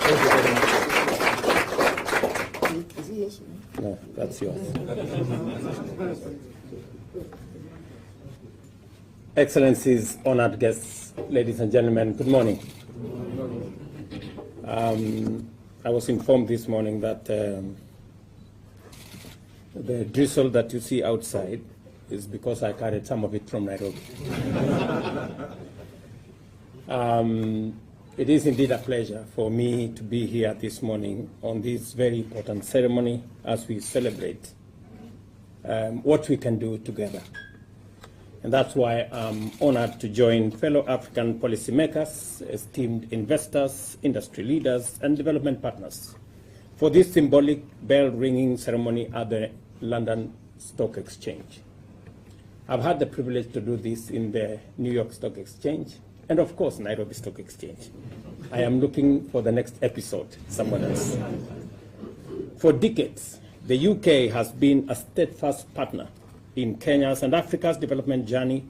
Thank you very much. Is he yes? No, that's yours. Excellencies, honored guests, ladies and gentlemen, good morning. I was informed this morning that the drizzle that you see outside is because I carried some of it from Nairobi. It is indeed a pleasure for me to be here this morning on this very important ceremony as we celebrate what we can do together. And that's why I'm honored to join fellow African policymakers, esteemed investors, industry leaders, and development partners for this symbolic bell-ringing ceremony at the London Stock Exchange. I've had the privilege to do this in the New York Stock Exchange and, of course, Nairobi Stock Exchange. I am looking for the next episode, someone else. For decades, the UK has been a steadfast partner in Kenya's and Africa's development journey,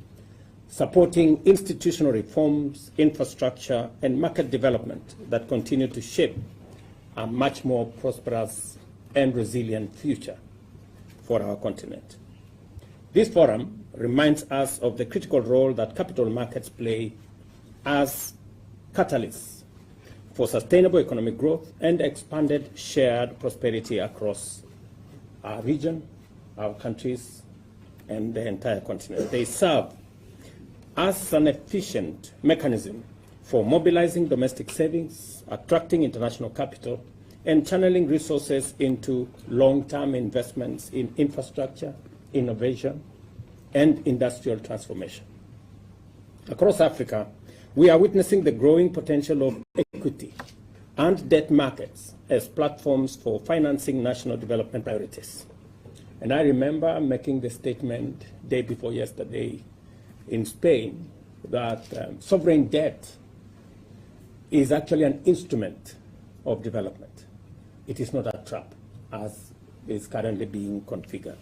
supporting institutional reforms, infrastructure, and market development that continue to shape a much more prosperous and resilient future for our continent. This forum reminds us of the critical role that capital markets play as catalysts for sustainable economic growth and expanded shared prosperity across our region, our countries, and the entire continent. They serve as an efficient mechanism for mobilizing domestic savings, attracting international capital, and channeling resources into long-term investments in infrastructure, innovation, and industrial transformation. Across Africa, we are witnessing the growing potential of equity and debt markets as platforms for financing national development priorities. And I remember making the statement day before yesterday in Spain that sovereign debt is actually an instrument of development. It is not a trap, as is currently being configured.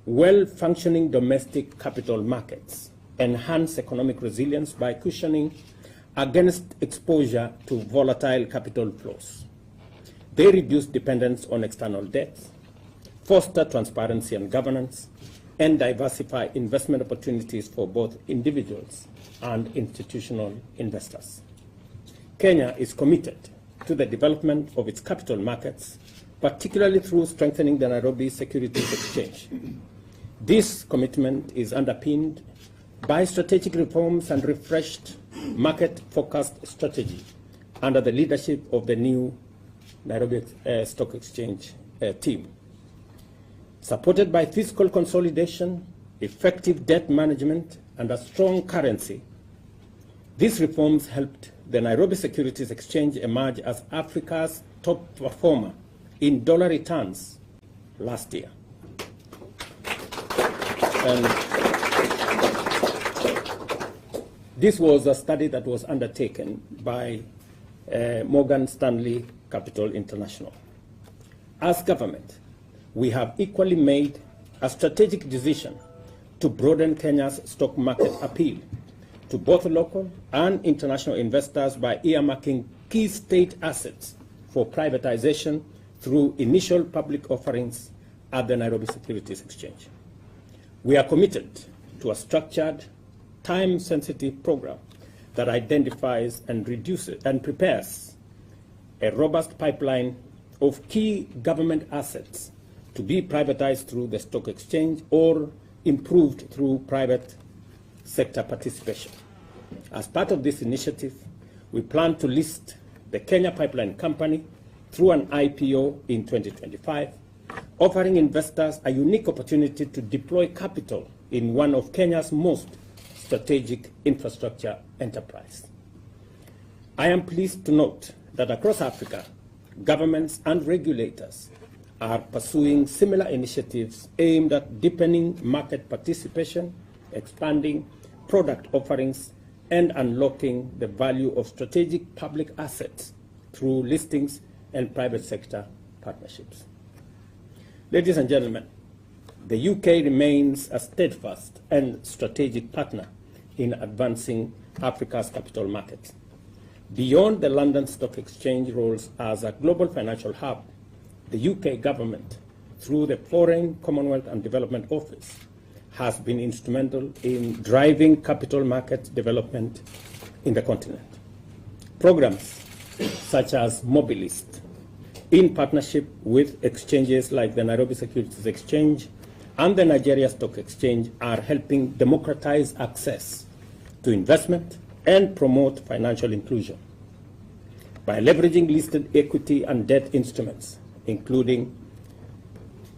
Well-functioning domestic capital markets enhance economic resilience by cushioning against exposure to volatile capital flows. They reduce dependence on external debts, foster transparency and governance, and diversify investment opportunities for both individuals and institutional investors. Kenya is committed to the development of its capital markets, particularly through strengthening the Nairobi Securities Exchange. This commitment is underpinned by strategic reforms and refreshed market-focused strategy under the leadership of the new Nairobi Stock Exchange team. Supported by fiscal consolidation, effective debt management, and a strong currency, these reforms helped the Nairobi Securities Exchange emerge as Africa's top performer in dollar returns last year. And this was a study that was undertaken by Morgan Stanley Capital International. As government, we have equally made a strategic decision to broaden Kenya's stock market appeal to both local and international investors by earmarking key state assets for privatization through initial public offerings at the Nairobi Securities Exchange. We are committed to a structured, time-sensitive program that identifies and reduces and prepares a robust pipeline of key government assets to be privatized through the stock exchange or improved through private sector participation. As part of this initiative, we plan to list the Kenya Pipeline Company through an IPO in 2025, offering investors a unique opportunity to deploy capital in one of Kenya's most strategic infrastructure enterprise. I am pleased to note that across Africa, governments and regulators are pursuing similar initiatives aimed at deepening market participation, expanding product offerings, and unlocking the value of strategic public assets through listings and private sector partnerships. Ladies and gentlemen, the UK remains a steadfast and strategic partner in advancing Africa's capital markets. Beyond the London Stock Exchange roles as a global financial hub, the UK government, through the Foreign, Commonwealth and Development Office, has been instrumental in driving capital market development in the continent. Programs such as Mobilist, in partnership with exchanges like the Nairobi Securities Exchange and the Nigeria Stock Exchange, are helping democratize access to investment and promote financial inclusion. By leveraging listed equity and debt instruments, including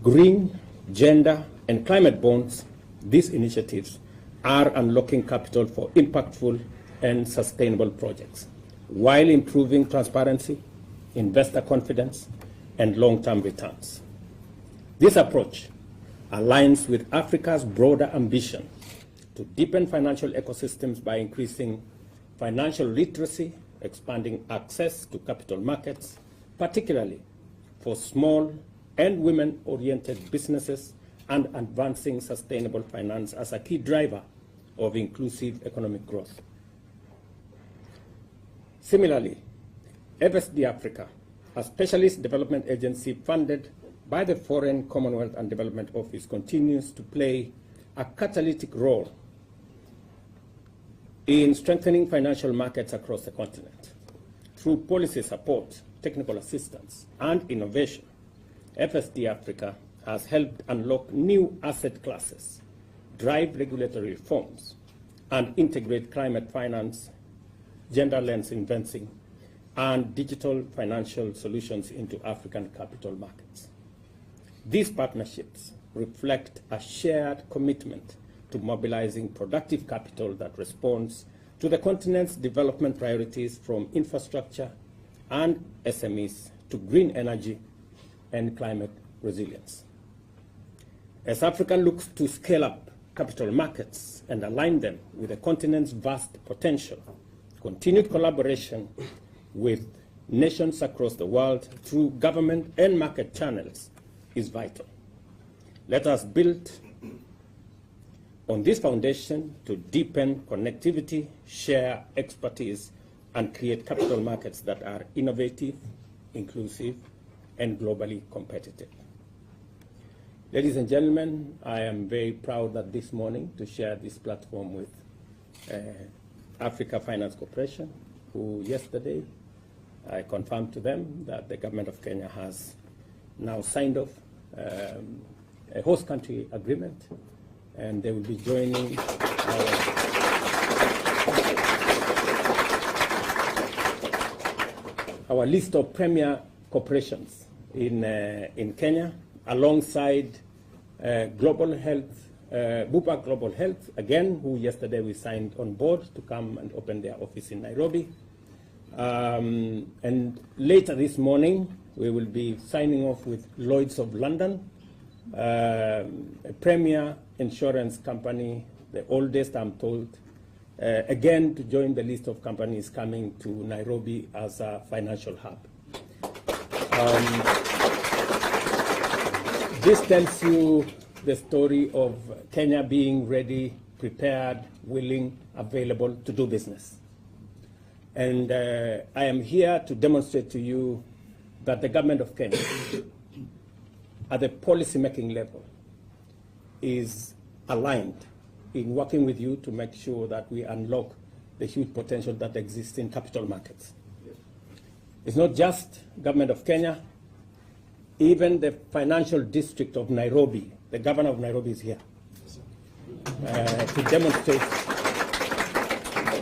green, gender, and climate bonds, these initiatives are unlocking capital for impactful and sustainable projects, while improving transparency, investor confidence, and long-term returns. This approach aligns with Africa's broader ambition to deepen financial ecosystems by increasing financial literacy, expanding access to capital markets, particularly for small and women-oriented businesses, and advancing sustainable finance as a key driver of inclusive economic growth. Similarly, FSD Africa, a specialist development agency funded by the Foreign, Commonwealth and Development Office, continues to play a catalytic role in strengthening financial markets across the continent. Through policy support, technical assistance, and innovation, FSD Africa has helped unlock new asset classes, drive regulatory reforms, and integrate climate finance, gender lens investing, and digital financial solutions into African capital markets. These partnerships reflect a shared commitment to mobilizing productive capital that responds to the continent's development priorities, from infrastructure and SMEs to green energy and climate resilience. As Africa looks to scale up capital markets and align them with the continent's vast potential, continued collaboration with nations across the world through government and market channels is vital. Let us build on this foundation to deepen connectivity, share expertise, and create capital markets that are innovative, inclusive, and globally competitive. Ladies and gentlemen, I am very proud that this morning to share this platform with Africa Finance Corporation, who yesterday I confirmed to them that the government of Kenya has now signed off a host country agreement, and they will be joining our list of premier corporations in Kenya, alongside Global Health, Bupa Global Health, again, who yesterday we signed on board to come and open their office in Nairobi. And later this morning, we will be signing off with Lloyd's of London, a premier insurance company, the oldest, I'm told, again, to join the list of companies coming to Nairobi as a financial hub. This tells you the story of Kenya being ready, prepared, willing, available to do business. And I am here to demonstrate to you that the government of Kenya, at the policy-making level, is aligned in working with you to make sure that we unlock the huge potential that exists in capital markets. It's not just government of Kenya. Even the financial district of Nairobi, the governor of Nairobi is here to demonstrate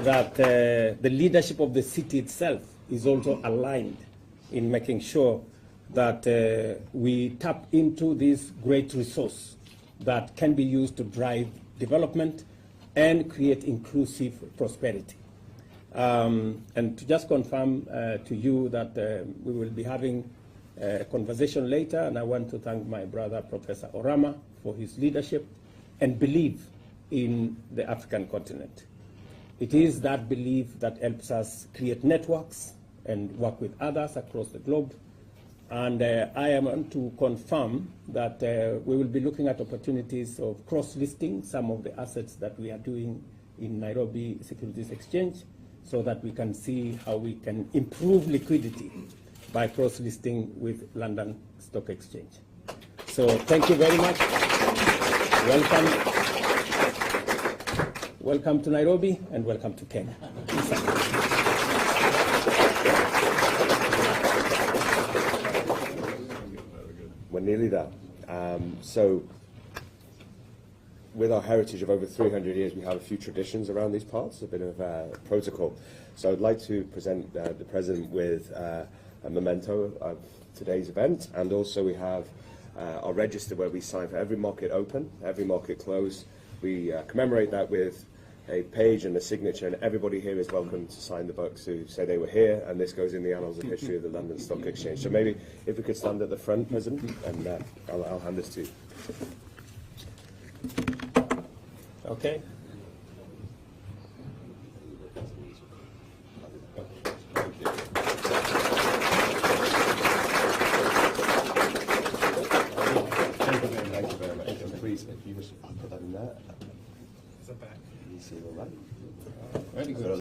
that the leadership of the city itself is also aligned in making sure that we tap into this great resource that can be used to drive development and create inclusive prosperity. And to just confirm to you that we will be having a conversation later, and I want to thank my brother, Professor Orama, for his leadership and belief in the African continent. It is that belief that helps us create networks and work with others across the globe. And I am to confirm that we will be looking at opportunities of cross-listing some of the assets that we are doing in Nairobi Securities Exchange so that we can see how we can improve liquidity by cross-listing with London Stock Exchange. So thank you very much. Welcome. Welcome to Nairobi and welcome to Kenya. We're nearly there. So, with our heritage of over 300 years, we have a few traditions around these parts, a bit of protocol. So I'd like to present the President with a memento of today's event, and also we have our register where we sign for every market open, every market close. We commemorate that with a page and a signature, and everybody here is welcome to sign the books who say they were here, and this goes in the annals of history of the London Stock Exchange. So maybe if we could stand at the front, President, and I'll hand this to you. Okay. Thank you very much. Please, if you just put that in there. You see all that? Very good.